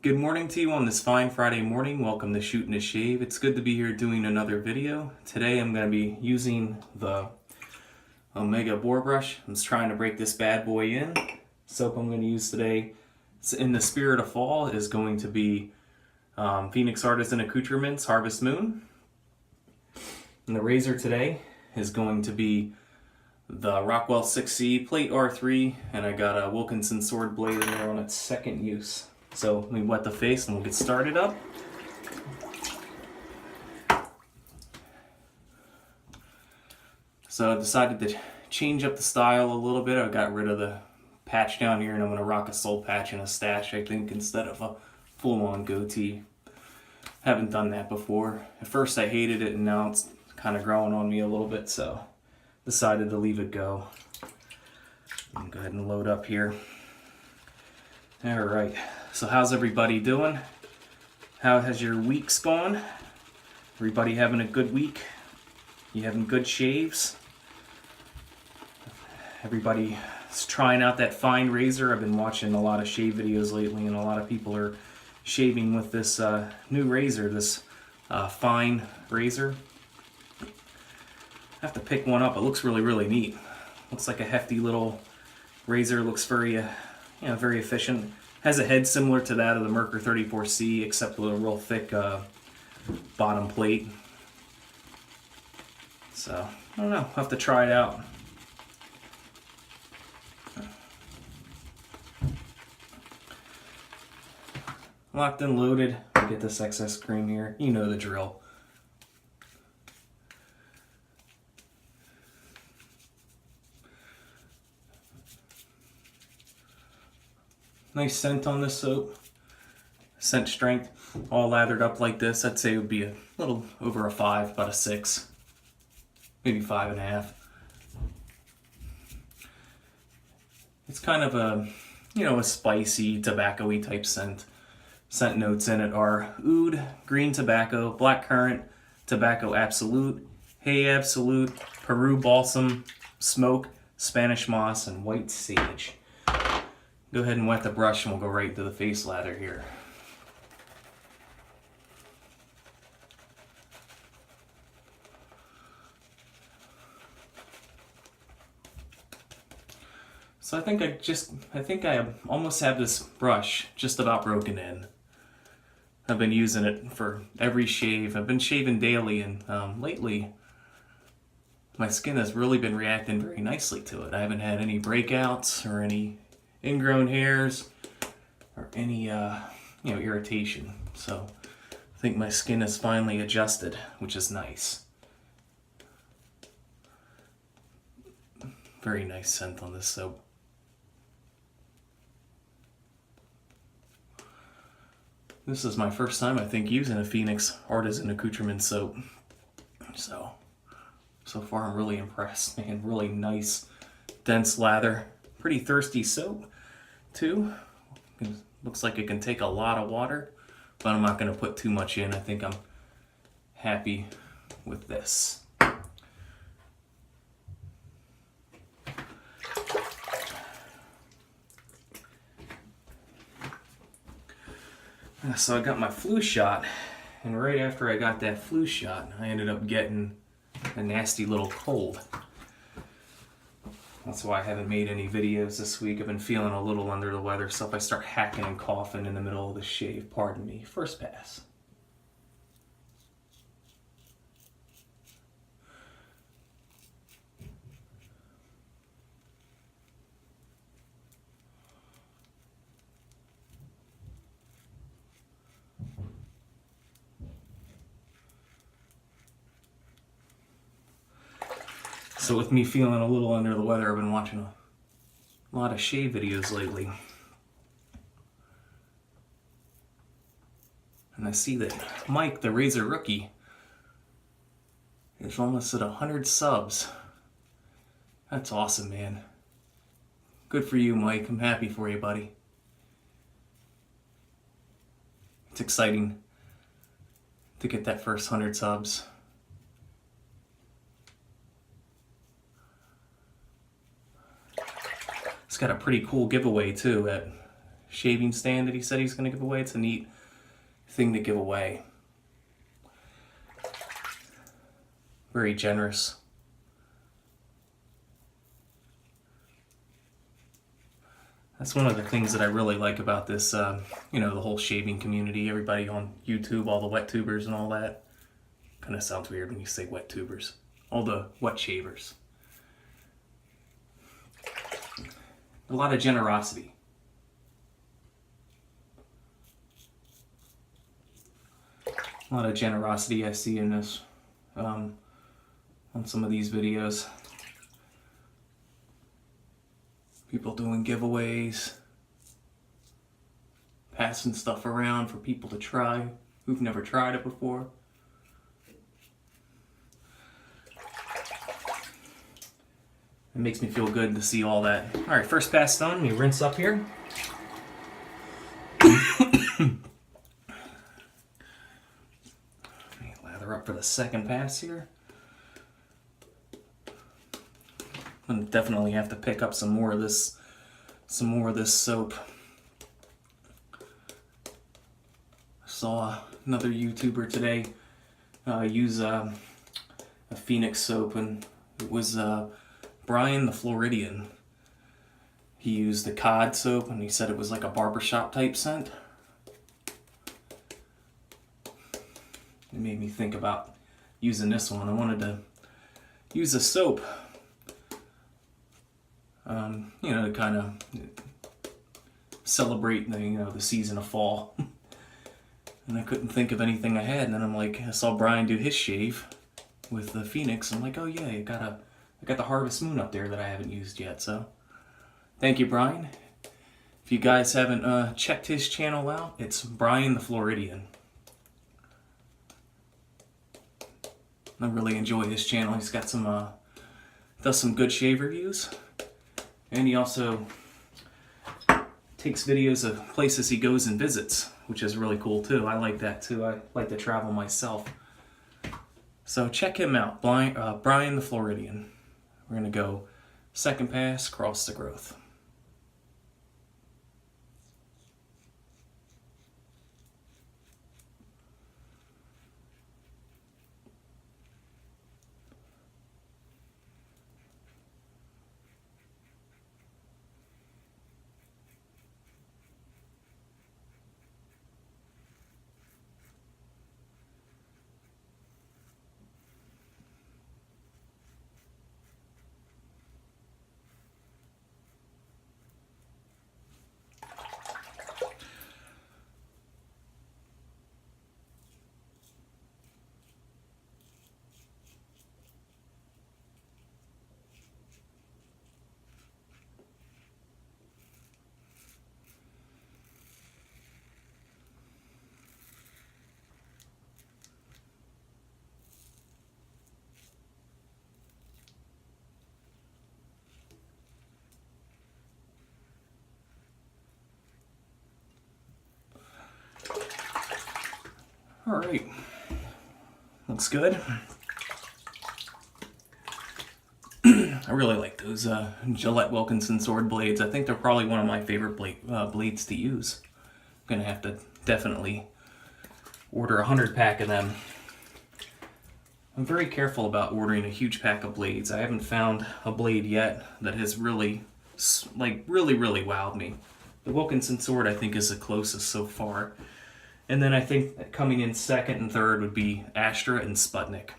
Good morning to you on this fine Friday morning. Welcome to Shooting a Shave. It's good to be here doing another video. Today I'm going to be using the Omega boar brush. I'm just trying to break this bad boy in. Soap I'm going to use today, in the spirit of fall, is going to be Phoenix Artisan Accoutrements Harvest Moon. And the razor today is going to be the Rockwell 6C Plate R3, and I got a Wilkinson Sword blade in there on its second use. So let me wet the face and we'll get started up. So I decided to change up the style a little bit. I got rid of the patch down here and I'm going to rock a soul patch and a stash, I think, instead of a full-on goatee. Haven't done that before. At first I hated it and now it's kind of growing on me a little bit, so decided to leave it go. I'm going to go ahead and load up here. Alright, so how's everybody doing? How has your weeks gone? Everybody having a good week? You having good shaves? Everybody's trying out that fine razor. I've been watching a lot of shave videos lately and a lot of people are shaving with this new razor, this fine razor. I have to pick one up. It looks really neat. Looks like a hefty little razor. Looks very very efficient. Has a head similar to that of the Merkur 34C, except with a real thick bottom plate. So, I don't know. I'll have to try it out. Locked and loaded. I'll get this excess cream here. You know the drill. Nice scent on this soap. Scent strength, all lathered up like this, I'd say it would be a little over a 5, about a 6, maybe 5.5. It's kind of a, a spicy, tobacco-y type scent. Scent notes in it are oud, green tobacco, blackcurrant, tobacco absolute, hay absolute, Peru balsam, smoke, Spanish moss, and white sage. Go ahead and wet the brush and we'll go right to the face lather here. So I think I almost have this brush just about broken in. I've been using it for every shave. I've been shaving daily, and lately my skin has really been reacting very nicely to it. I haven't had any breakouts or any ingrown hairs or any irritation. So I think my skin is finally adjusted, which is nice. Very nice scent on this soap. This is my first time, I think, using a Phoenix Artisan Accoutrements soap. So far I'm really impressed, man. Really nice, dense lather. Pretty thirsty soap, too. It looks like it can take a lot of water, but I'm not going to put too much in. I think I'm happy with this. So I got my flu shot, and right after I got that flu shot, I ended up getting a nasty little cold. That's why I haven't made any videos this week. I've been feeling a little under the weather, so if I start hacking and coughing in the middle of the shave, pardon me. First pass. So with me feeling a little under the weather, I've been watching a lot of shave videos lately. And I see that Mike, the Razor Rookie, is almost at 100 subs. That's awesome, man. Good for you, Mike. I'm happy for you, buddy. It's exciting to get that first 100 subs. It's got a pretty cool giveaway too at shaving stand that he said he's going to give away. It's a neat thing to give away. Very generous. That's one of the things that I really like about this, you know, the whole shaving community. Everybody on YouTube, all the wet tubers and all that. Kind of sounds weird when you say wet tubers. All the wet shavers. A lot of generosity. A lot of generosity I see in this, on some of these videos. People doing giveaways, passing stuff around for people to try who've never tried it before. It makes me feel good to see all that. All right, first pass done. We rinse up here. Lather up for the second pass here. I'm gonna definitely have to pick up some more of this soap. I saw another YouTuber today use a Phoenix soap, and it was Brian the Floridian. He used the cod soap, and he said it was like a barbershop type scent. It made me think about using this one. I wanted to use a soap, you know, to kind of celebrate the, you know, the season of fall. And I couldn't think of anything I had, and then I'm like, I saw Brian do his shave with the Phoenix. I'm like, oh yeah, I got the Harvest Moon up there that I haven't used yet. So thank you, Brian. If you guys haven't checked his channel out, it's Brian the Floridian. I really enjoy his channel. He's got some does some good shave reviews, and he also takes videos of places he goes and visits, which is really cool too. I like that too. I like to travel myself. So check him out, Brian the Floridian. We're gonna go second pass, cross the growth. All right, looks good. I really like those Gillette Wilkinson Sword blades. I think they're probably one of my favorite blades to use. I'm gonna have to definitely order a 100-pack of them. I'm very careful about ordering a huge pack of blades. I haven't found a blade yet that has really wowed me. The Wilkinson Sword, I think, is the closest so far. And then I think that coming in second and third would be Astra and Sputnik.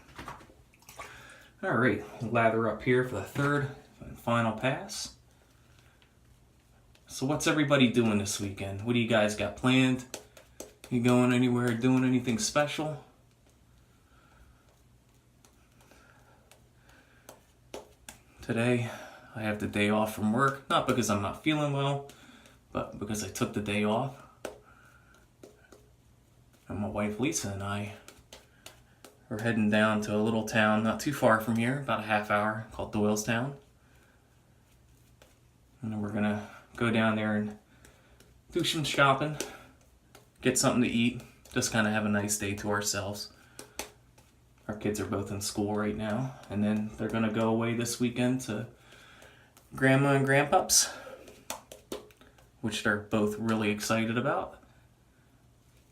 All right, lather up here for the third and final pass. So what's everybody doing this weekend? What do you guys got planned? You going anywhere, doing anything special? Today, I have the day off from work. Not because I'm not feeling well, but because I took the day off. And my wife Lisa and I are heading down to a little town not too far from here, about a half hour, called Doylestown. And then we're gonna go down there and do some shopping, get something to eat, just kind of have a nice day to ourselves. Our kids are both in school right now, and then they're gonna go away this weekend to Grandma and Grandpa's which they're both really excited about.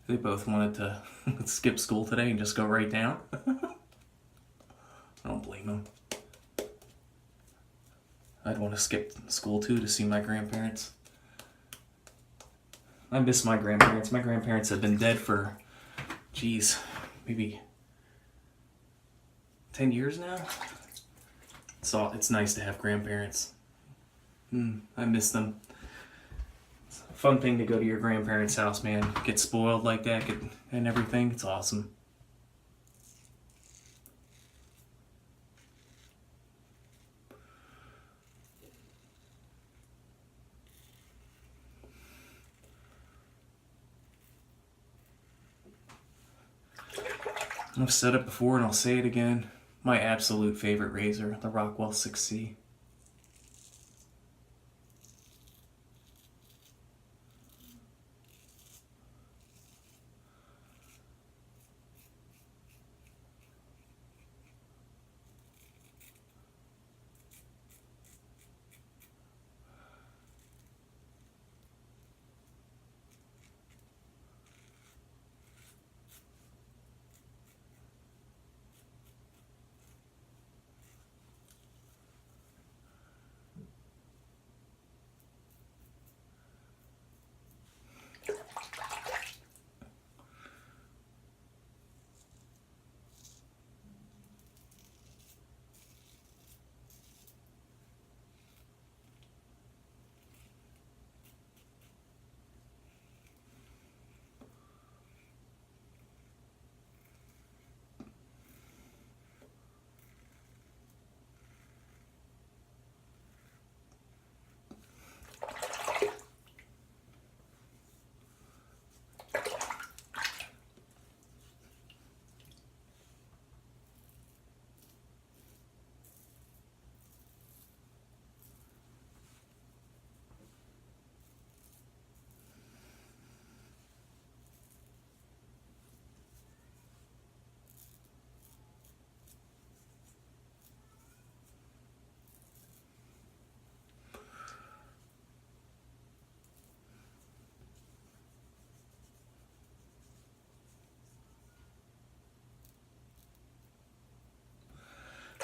They both wanted to skip school today and just go right down. I don't blame them. I'd want to skip school too to see my grandparents. I miss my grandparents. My grandparents have been dead for, geez, maybe 10 years now. So it's nice to have grandparents. I miss them. It's a fun thing to go to your grandparents' house, man. Get spoiled like that and everything. It's awesome. I've said it before and I'll say it again. My absolute favorite razor, the Rockwell 6C.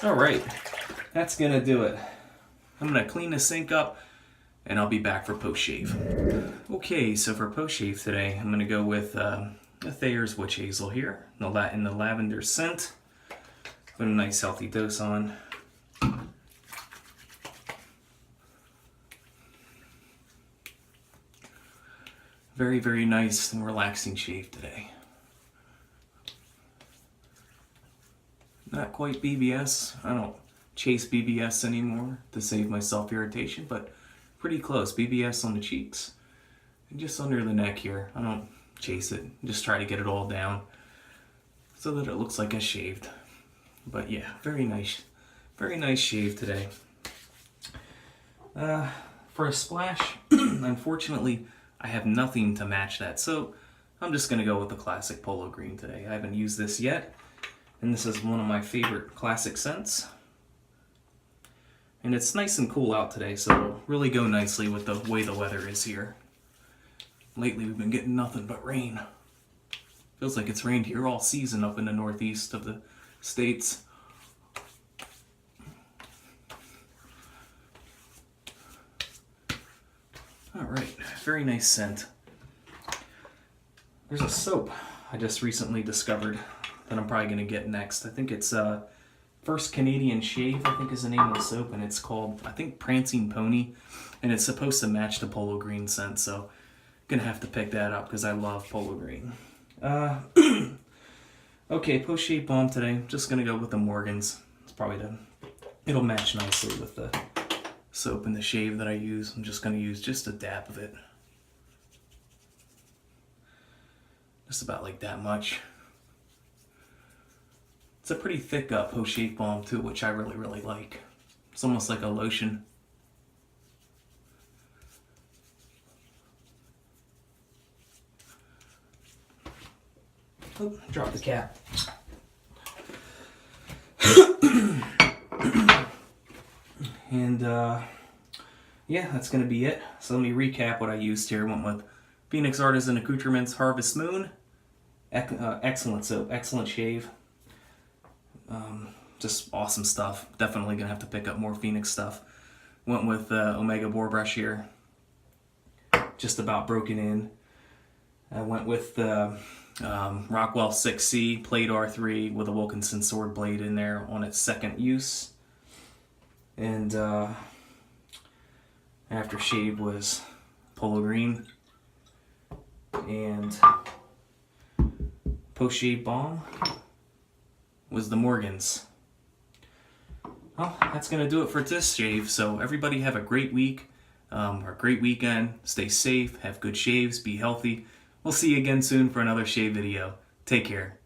Alright, that's gonna do it. I'm gonna clean the sink up and I'll be back for post-shave. Okay, so for post-shave today, I'm gonna go with a Thayer's Witch Hazel here in the lavender scent. Put a nice healthy dose on. Very, very nice and relaxing shave today. Not quite BBS. I don't chase BBS anymore to save myself irritation, but pretty close. BBS on the cheeks and just under the neck here. I don't chase it. Just try to get it all down so that it looks like I shaved. But yeah, very nice shave today. For a splash, unfortunately, I have nothing to match that, so I'm just gonna go with the classic Polo Green today. I haven't used this yet. And this is one of my favorite classic scents. And it's nice and cool out today, so it'll really go nicely with the way the weather is here. Lately we've been getting nothing but rain. Feels like it's rained here all season up in the northeast of the states. Alright, very nice scent. There's a soap I just recently discovered that I'm probably going to get next. I think it's First Canadian Shave, I think is the name of the soap, and it's called, I think, Prancing Pony, and it's supposed to match the Polo Green scent, so I'm going to have to pick that up because I love Polo Green. Okay, post-shave balm today. Just going to go with the Morgan's. It's probably it'll match nicely with the soap and the shave that I use. I'm just going to use just a dab of it. Just about like that much. It's a pretty thick post-shave balm too, which I really, really like. It's almost like a lotion. Oh, drop the cap. And yeah, that's going to be it. So let me recap what I used here. Went with Phoenix Artisan Accoutrements Harvest Moon. Excellent soap, excellent shave. Just awesome stuff. Definitely going to have to pick up more Phoenix stuff. Went with Omega boar brush here. Just about broken in. I went with the Rockwell 6C Plate R3 with a Wilkinson Sword blade in there on its second use. And Aftershave was Polo Green. And post-shave balm was the Morgan's. Well, that's going to do it for this shave. So everybody have a great week or a great weekend. Stay safe, have good shaves, be healthy. We'll see you again soon for another shave video. Take care.